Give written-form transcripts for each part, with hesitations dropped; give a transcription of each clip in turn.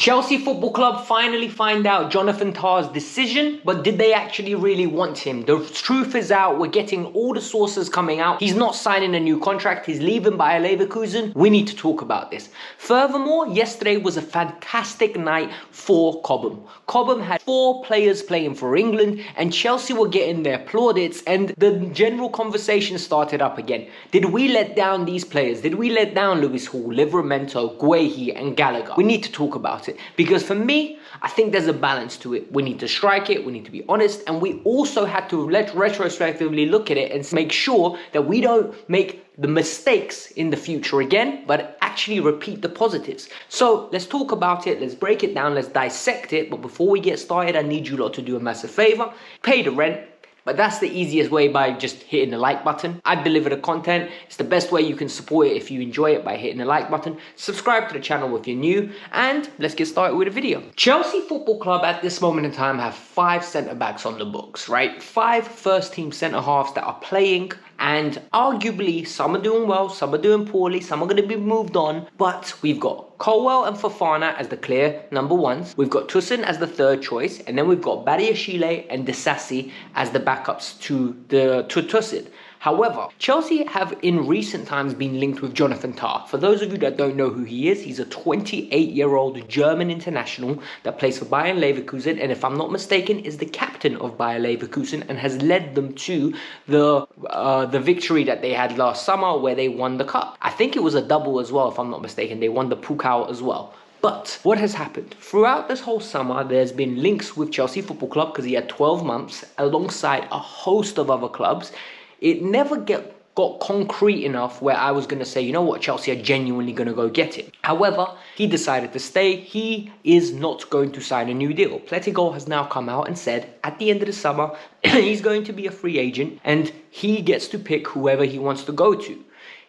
Chelsea Football Club finally find out Jonathan Tah's decision, but did they actually really want him? The truth is out. We're getting all the sources coming out. He's not signing a new contract. He's leaving Bayer Leverkusen. We need to talk about this. Furthermore, yesterday was a fantastic night for Cobham. Cobham had 4 players playing for England, and Chelsea were getting their plaudits, and the general conversation started up again. Did we let down these players? Did we let down Lewis Hall, Livramento, Guehi, and Gallagher? We need to talk about it, because for me, I think there's a balance to it. We need to strike it, we need to be honest, and we also had to retrospectively look at it and make sure that we don't make the mistakes in the future again, but actually repeat the positives. So let's talk about it, let's break it down, let's dissect it. But before we get started, I need you lot to do a massive favor. Pay the rent. But that's the easiest way, by just hitting the like button. I deliver the content. It's the best way you can support it if you enjoy it, by hitting the like button. Subscribe to the channel if you're new. And let's get started with the video. Chelsea Football Club at this moment in time have 5 centre-backs on the books, right? 5 first-team centre-halves that are playing. And arguably, some are doing well, some are doing poorly, some are going to be moved on. But we've got Colwell and Fofana as the clear number ones. We've got Toussaint as the third choice. And then we've got Badiashile and Disasi as the backups to Toussaint. However, Chelsea have in recent times been linked with Jonathan Tah. For those of you that don't know who he is, he's a 28-year-old German international that plays for Bayer Leverkusen, and if I'm not mistaken, is the captain of Bayer Leverkusen and has led them to the victory that they had last summer where they won the cup. I think it was a double as well, if I'm not mistaken. They won the Pokal as well. But what has happened? Throughout this whole summer, there's been links with Chelsea Football Club because he had 12 months alongside a host of other clubs. It never got concrete enough where I was going to say, you know what, Chelsea are genuinely going to go get him. However, he decided to stay. He is not going to sign a new deal. Pletigol has now come out and said at the end of the summer, he's going to be a free agent and he gets to pick whoever he wants to go to.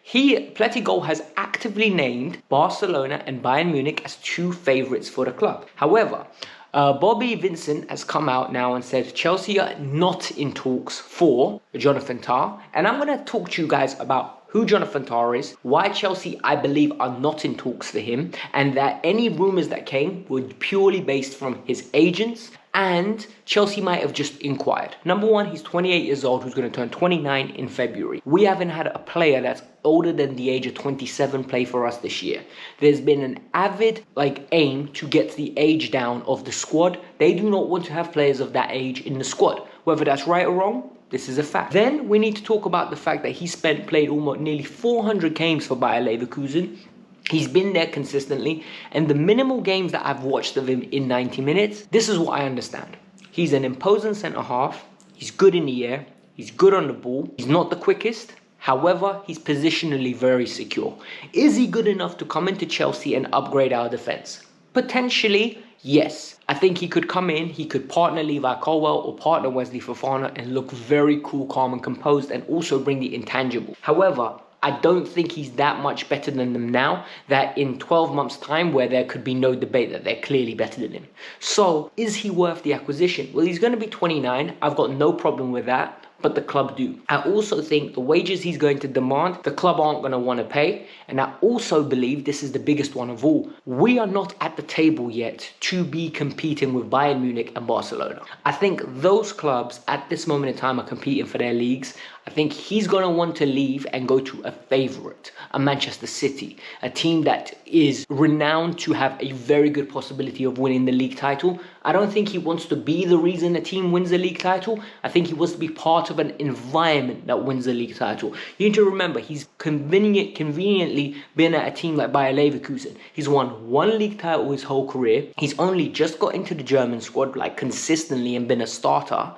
Pletigol has actively named Barcelona and Bayern Munich as 2 favourites for the club. However, Bobby Vincent has come out now and said Chelsea are not in talks for Jonathan Tah. And I'm going to talk to you guys about who Jonathan Tah is, why Chelsea, I believe, are not in talks for him, and that any rumours that came were purely based from his agents, and Chelsea might have just inquired. Number one, he's 28 years old, who's going to turn 29 in February. We haven't had a player that's older than the age of 27 play for us this year. There's been an avid aim to get the age down of the squad. They do not want to have players of that age in the squad. Whether that's right or wrong, this is a fact. Then we need to talk about the fact that he played almost nearly 400 games for Bayer Leverkusen. He's been there consistently, and the minimal games that I've watched of him in 90 minutes, this is what I understand. He's an imposing centre-half, he's good in the air, he's good on the ball, he's not the quickest, however, he's positionally very secure. Is he good enough to come into Chelsea and upgrade our defence? Potentially, yes. I think he could come in, he could partner Levi Colwell or partner Wesley Fofana and look very cool, calm and composed, and also bring the intangible. However, I don't think he's that much better than them now, that in 12 months time where there could be no debate that they're clearly better than him. So is he worth the acquisition? Well, he's going to be 29. I've got no problem with that, but the club do. I also think the wages he's going to demand, the club aren't going to want to pay. And I also believe this is the biggest one of all. We are not at the table yet to be competing with Bayern Munich and Barcelona. I think those clubs at this moment in time are competing for their leagues. I think he's going to want to leave and go to a favourite, a Manchester City, a team that is renowned to have a very good possibility of winning the league title. I don't think he wants to be the reason a team wins the league title. I think he wants to be part of an environment that wins the league title. You need to remember, he's conveniently been at a team like Bayer Leverkusen. He's won 1 league title his whole career. He's only just got into the German squad consistently and been a starter.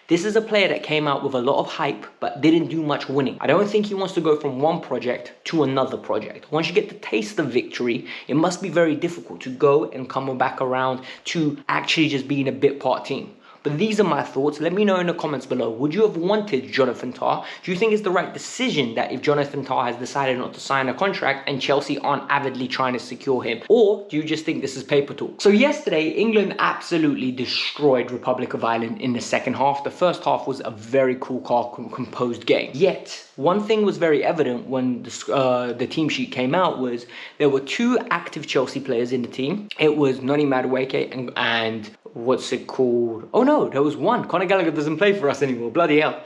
This is a player that came out with a lot of hype but didn't do much winning. I don't think he wants to go from one project to another project. Once you get the taste of victory, it must be very difficult to go and come back around to actually just being a bit part team. But these are my thoughts. Let me know in the comments below. Would you have wanted Jonathan Tah? Do you think it's the right decision that if Jonathan Tah has decided not to sign a contract and Chelsea aren't avidly trying to secure him? Or do you just think this is paper talk? So yesterday, England absolutely destroyed Republic of Ireland in the second half. The first half was a very cool, composed game. Yet, one thing was very evident when the team sheet came out was there were 2 active Chelsea players in the team. It was Noni Madueke and what's it called? Oh no, there was 1. Conor Gallagher doesn't play for us anymore, bloody hell.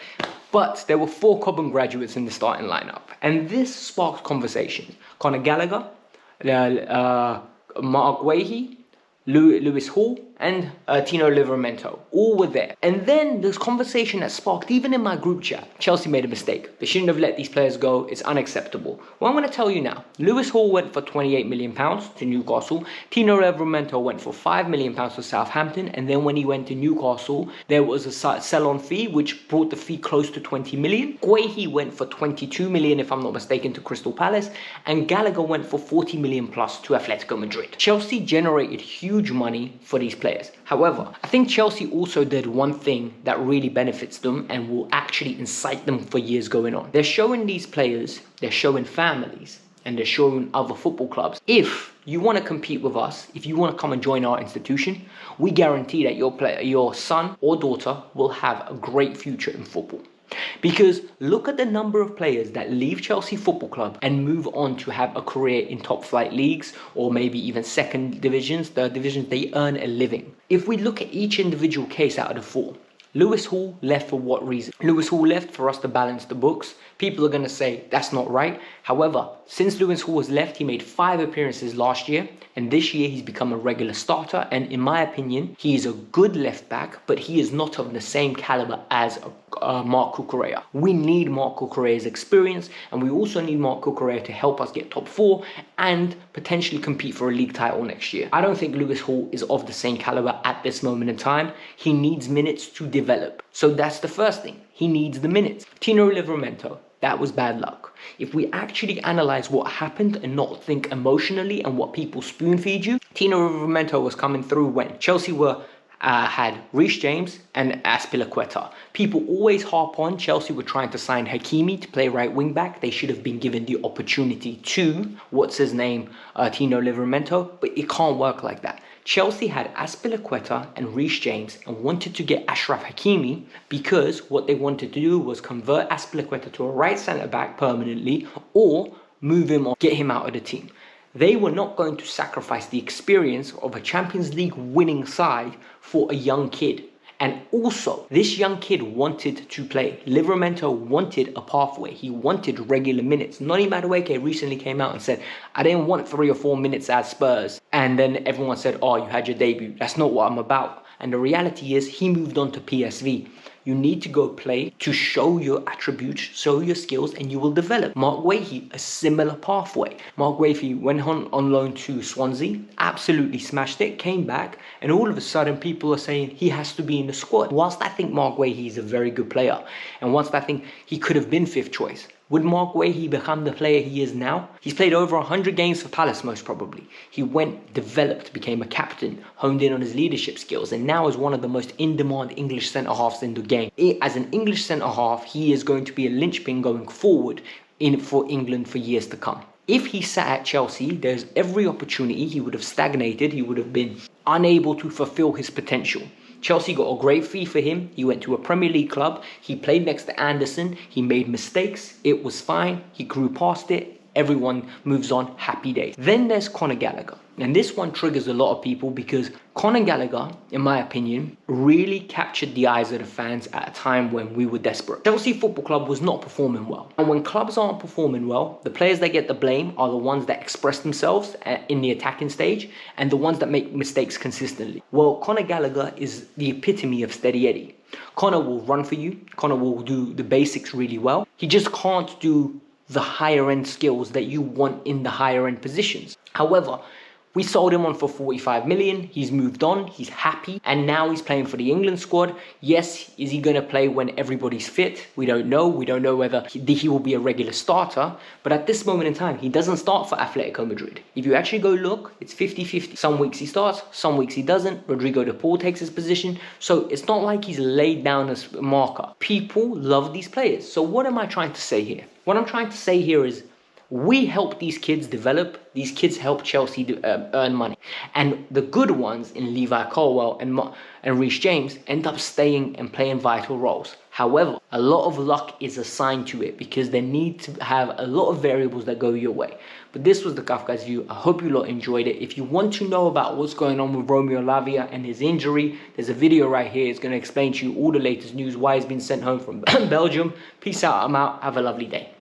But there were 4 Cobham graduates in the starting lineup. And this sparked conversations. Conor Gallagher, Mark Wahey, Lewis Hall, and Tino Livramento, all were there. And then this conversation that sparked, even in my group chat, Chelsea made a mistake. They shouldn't have let these players go. It's unacceptable. Well, I'm going to tell you now. Lewis Hall went for £28 million to Newcastle. Tino Livramento went for £5 million to Southampton. And then when he went to Newcastle, there was a sell-on fee, which brought the fee close to 20 million. Guehi went for 22 million, if I'm not mistaken, to Crystal Palace. And Gallagher went for 40 million plus to Atletico Madrid. Chelsea generated huge money for these players. However, I think Chelsea also did one thing that really benefits them and will actually incite them for years going on. They're showing these players, they're showing families, and they're showing other football clubs, if you want to compete with us, if you want to come and join our institution, we guarantee that your son or daughter will have a great future in football. Because look at the number of players that leave Chelsea Football Club and move on to have a career in top flight leagues or maybe even second divisions, third divisions. They earn a living. If we look at each individual case out of the 4, Lewis Hall left for what reason? Lewis Hall left for us to balance the books. People are going to say that's not right. However, since Lewis Hall has left, he made 5 appearances last year. And this year, he's become a regular starter. And in my opinion, he is a good left back, but he is not of the same caliber as Marc Cucurella. We need Marc Cucurella's experience. And we also need Marc Cucurella to help us get top 4 and potentially compete for a league title next year. I don't think Lewis Hall is of the same caliber at this moment in time. He needs minutes to develop. So that's the first thing. He needs the minutes. Tino Livramento, that was bad luck. If we actually analyze what happened and not think emotionally and what people spoon feed you, Tino Livramento was coming through when Chelsea had Reece James and Azpilicueta. People always harp on Chelsea were trying to sign Hakimi to play right wing back. They should have been given the opportunity to, Tino Livramento, but it can't work like that. Chelsea had Azpilicueta and Reece James and wanted to get Achraf Hakimi because what they wanted to do was convert Azpilicueta to a right centre back permanently or move him or get him out of the team. They were not going to sacrifice the experience of a Champions League winning side for a young kid. And also, this young kid wanted to play. Livramento wanted a pathway. He wanted regular minutes. Noni Madueke recently came out and said, I didn't want 3 or 4 minutes at Spurs. And then everyone said, oh, you had your debut. That's not what I'm about. And the reality is he moved on to PSV. You need to go play to show your attributes, show your skills, and you will develop. Mark Wahey, a similar pathway. Mark Wahey went on loan to Swansea, absolutely smashed it, came back, and all of a sudden people are saying he has to be in the squad. Whilst I think Mark Wahey is a very good player, and whilst I think he could have been 5th choice, would Mark Wahey become the player he is now? He's played over 100 games for Palace most probably. He went, developed, became a captain, honed in on his leadership skills, and now is one of the most in-demand English centre-halves in the game. As an English centre-half, he is going to be a linchpin going forward for England for years to come. If he sat at Chelsea, there's every opportunity he would have stagnated. He would have been unable to fulfill his potential. Chelsea got a great fee for him. He went to a Premier League club. He played next to Anderson. He made mistakes. It was fine. He grew past it. Everyone moves on. Happy days. Then there's Conor Gallagher. And this one triggers a lot of people because Conor Gallagher, in my opinion, really captured the eyes of the fans at a time when we were desperate. Chelsea Football Club was not performing well. And when clubs aren't performing well, the players that get the blame are the ones that express themselves in the attacking stage and the ones that make mistakes consistently. Well, Conor Gallagher is the epitome of steady Eddie. Conor will run for you. Conor will do the basics really well. He just can't do the higher end skills that you want in the higher end positions. However, We sold him on for 45 million. He's moved on. He's happy. And now he's playing for the England squad. Yes, is he going to play when everybody's fit? We don't know. We don't know whether he will be a regular starter. But at this moment in time, he doesn't start for Atletico Madrid. If you actually go look, it's 50-50. Some weeks he starts, some weeks he doesn't. Rodrigo de Paul takes his position. So it's not like he's laid down as a marker. People love these players. So what am I trying to say here? What I'm trying to say here is, we help these kids develop. These kids help Chelsea earn money. And the good ones in Levi Colwill and Reece James end up staying and playing vital roles. However, a lot of luck is assigned to it because they need to have a lot of variables that go your way. But this was the Kavkas View. I hope you lot enjoyed it. If you want to know about what's going on with Romeo Lavia and his injury, there's a video right here. It's going to explain to you all the latest news, why he's been sent home from Belgium. Peace out. I'm out. Have a lovely day.